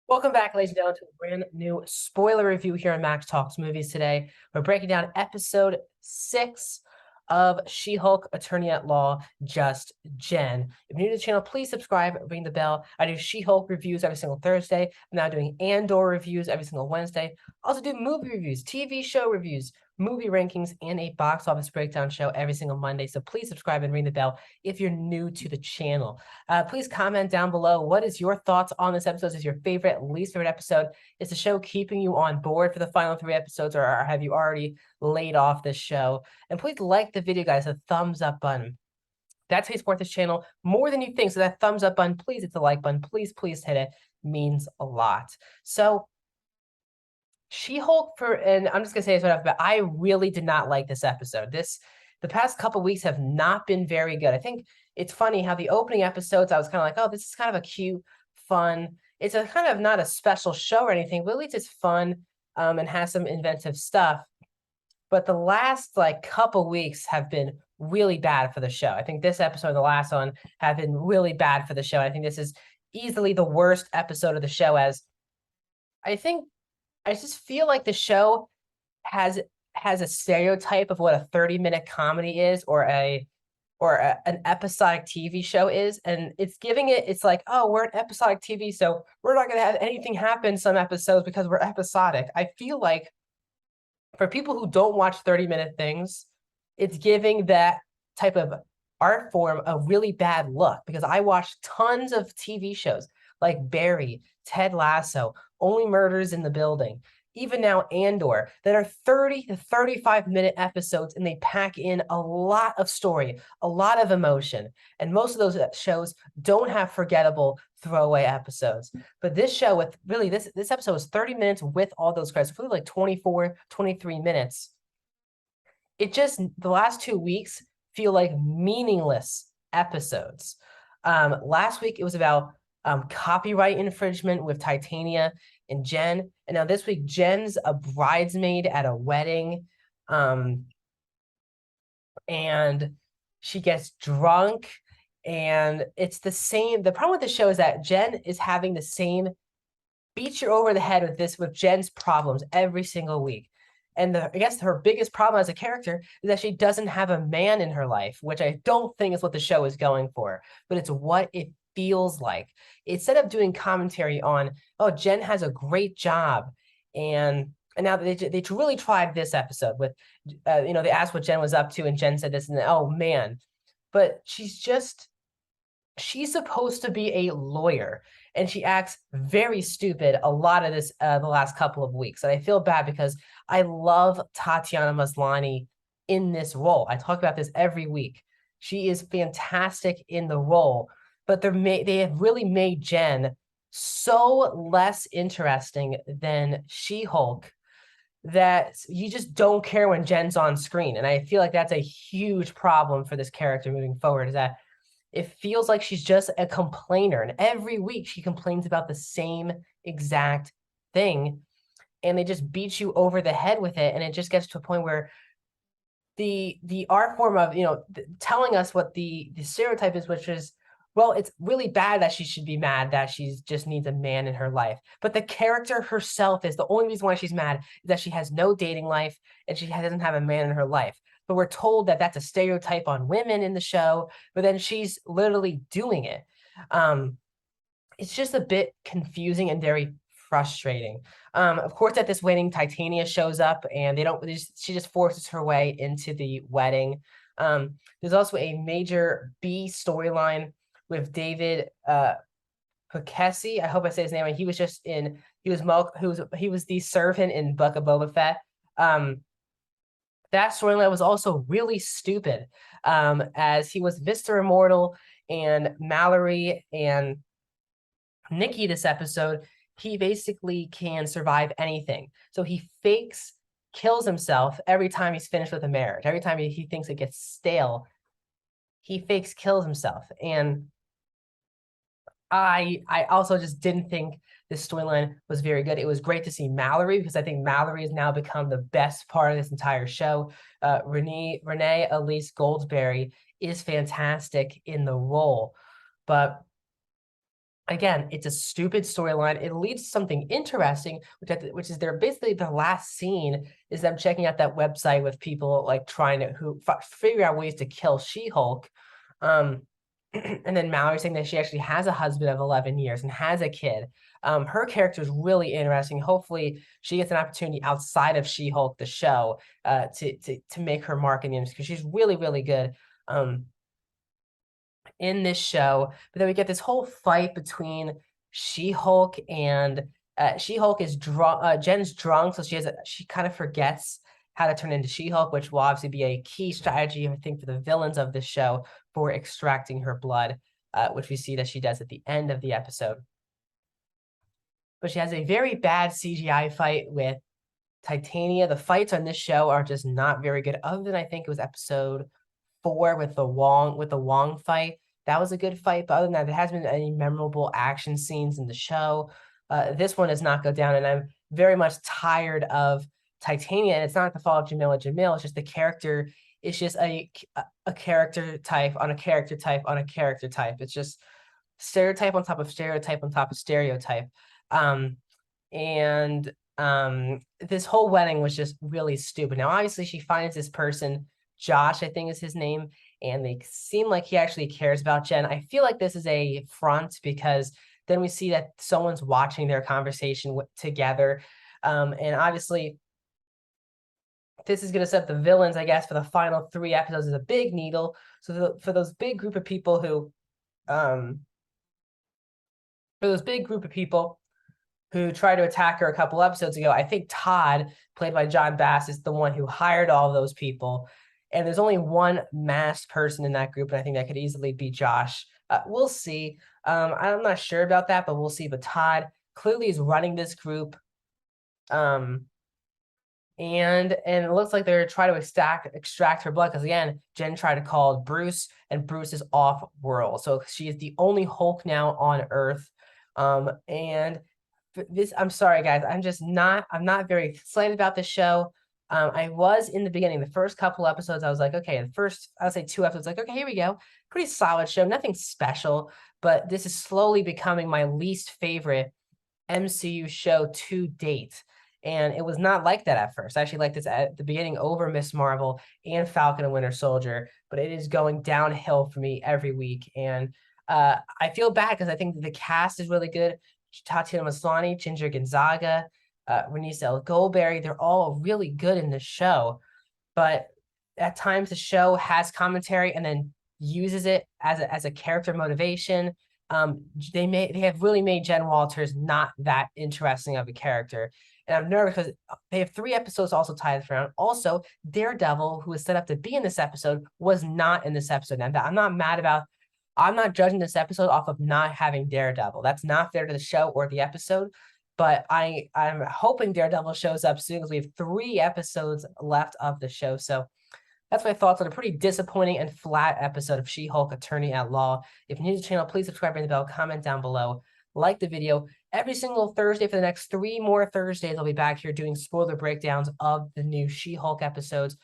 Welcome back, ladies and gentlemen, to a brand new spoiler review here on Max Talks Movies today. We're breaking down episode 6 of She-Hulk Attorney at Law, Just Jen. If you're new to the channel, please subscribe, ring the bell. I do She-Hulk reviews every single Thursday. I'm now doing Andor reviews every single Wednesday. I also do movie reviews, TV show reviews, movie rankings, and a box office breakdown show every single Monday. So please subscribe and ring the bell if you're new to the channel. Please comment down below. What is your thoughts on this episode? Is your favorite, least favorite episode? Is the show keeping you on board for the final 3 episodes, or have you already laid off this show? And please like the video, guys, a thumbs up button. That's how you support this channel more than you think. So that thumbs up button, please hit the like button. Please hit it. Means a lot. So She-Hulk and I'm just gonna say this right off the bat, I really did not like this episode. The past couple weeks have not been very good. I think it's funny how the opening episodes, I was kind of like, oh, this is kind of a cute, fun. It's a kind of not a special show or anything, but at least it's fun, and has some inventive stuff. But the last like couple weeks have been really bad for the show. I think this episode and the last one have been really bad for the show. I think this is easily the worst episode of the show, as I think I just feel like the show has has a stereotype of what a 30-minute comedy is, or an episodic TV show is, and it's like, oh, we're an episodic TV, so we're not going to have anything happen some episodes because we're episodic. I feel like for people who don't watch 30-minute things, it's giving that type of art form a really bad look, because I watched tons of TV shows like Barry, Ted Lasso, Only Murders in the Building, even now Andor, that are 30 to 35-minute episodes, and they pack in a lot of story, a lot of emotion. And most of those shows don't have forgettable throwaway episodes. But this show, with really this episode was 30 minutes with all those credits, really like 24, 23 minutes. It just, the last 2 weeks feel like meaningless episodes. Last week it was about copyright infringement with Titania and Jen. And now this week, Jen's a bridesmaid at a wedding. And she gets drunk, and it's the same. The problem with the show is that Jen is having the same beat you over the head with Jen's problems every single week. And I guess her biggest problem as a character is that she doesn't have a man in her life, which I don't think is what the show is going for, but it's what it feels like. Instead of doing commentary on, oh, Jen has a great job, and now they really tried this episode with, they asked what Jen was up to, and Jen said this, and oh man, but she's supposed to be a lawyer, and she acts very stupid a lot of this, the last couple of weeks. And I feel bad because I love Tatiana Maslany in this role. I talk about this every week. She is fantastic in the role, but they have really made Jen so less interesting than She-Hulk that you just don't care when Jen's on screen. And I feel like that's a huge problem for this character moving forward, is that it feels like she's just a complainer, and every week she complains about the same exact thing, and they just beat you over the head with it. And it just gets to a point where the art form of, telling us what the stereotype is, which is, well, it's really bad that she should be mad that she just needs a man in her life, but the character herself is the only reason why she's mad, is that she has no dating life and she doesn't have a man in her life. But we're told that that's a stereotype on women in the show, but then she's literally doing it. It's just a bit confusing and very frustrating. Of course, at this wedding, Titania shows up, and she just forces her way into the wedding. There's also a major B storyline with David Pukesi. I hope I say his name right. He was the servant in Book of Boba Fett. That storyline was also really stupid, as he was Mr. Immortal, and Mallory and Nikki this episode, he basically can survive anything. So he kills himself every time he's finished with a marriage. Every time he thinks it gets stale, he kills himself. And I also just didn't think this storyline was very good. It was great to see Mallory, because I think Mallory has now become the best part of this entire show. Renee Elise Goldsberry is fantastic in the role, but again, it's a stupid storyline. It leads to something interesting, which is they're basically the last scene is them checking out that website with people like trying to figure out ways to kill She-Hulk. Um, and then Mallory saying that she actually has a husband of 11 years and has a kid. Her character is really interesting. Hopefully, she gets an opportunity outside of She-Hulk, the show, to make her mark in the industry because she's really, really good. In this show, but then we get this whole fight between She-Hulk and She-Hulk is drunk. Jen's drunk, so she kind of forgets how to turn into She-Hulk, which will obviously be a key strategy, I think, for the villains of this show for extracting her blood, which we see that she does at the end of the episode. But she has a very bad CGI fight with Titania. The fights on this show are just not very good, other than I think it was episode 4 with the Wong fight. That was a good fight, but other than that, there hasn't been any memorable action scenes in the show. This one does not go down, and I'm very much tired of Titania. And it's not the fault of Jamila Jamil. It's just the character. It's just a character type on a character type on a character type. It's just stereotype on top of stereotype on top of stereotype. And this whole wedding was just really stupid. Now, obviously, she finds this person, Josh, I think is his name, and they seem like he actually cares about Jen. I feel like this is a front because then we see that someone's watching their conversation together. And obviously, this is going to set the villains, I guess, for the final 3 episodes as a big needle. So for those big group of people who, tried to attack her a couple episodes ago, I think Todd, played by John Bass, is the one who hired all those people. And there's only one masked person in that group, and I think that could easily be Josh. We'll see. I'm not sure about that, but we'll see. But Todd clearly is running this group. And it looks like they're trying to extract her blood because, again, Jen tried to call Bruce, and Bruce is off world. So she is the only Hulk now on Earth. And this, I'm sorry, guys. I'm not very excited about this show. I was in the beginning, the first couple episodes, I was like, okay, the first, I would say 2 episodes, like, okay, here we go. Pretty solid show, nothing special, but this is slowly becoming my least favorite MCU show to date. And it was not like that at first. I actually liked this at the beginning over Miss Marvel and Falcon and Winter Soldier, but it is going downhill for me every week. And I feel bad because I think the cast is really good. Tatiana Maslany, Ginger Gonzaga, Renée Zellweger, they're all really good in this show. But at times the show has commentary and then uses it as a character motivation. They have really made Jen Walters not that interesting of a character. And I'm nervous because they have 3 episodes also tied around. Also, Daredevil, who was set up to be in this episode, was not in this episode. And I'm not judging this episode off of not having Daredevil. That's not fair to the show or the episode. But I'm hoping Daredevil shows up soon because we have 3 episodes left of the show. So that's my thoughts on a pretty disappointing and flat episode of She-Hulk Attorney at Law. If you're new to the channel, please subscribe, ring the bell, comment down below, like the video. Every single Thursday for the next 3 more Thursdays, I'll be back here doing spoiler breakdowns of the new She-Hulk episodes.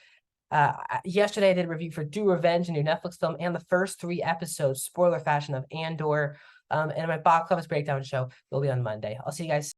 Yesterday, I did a review for Do Revenge, a new Netflix film, and the first 3 episodes, spoiler fashion, of Andor. And my box office breakdown show will be on Monday. I'll see you guys.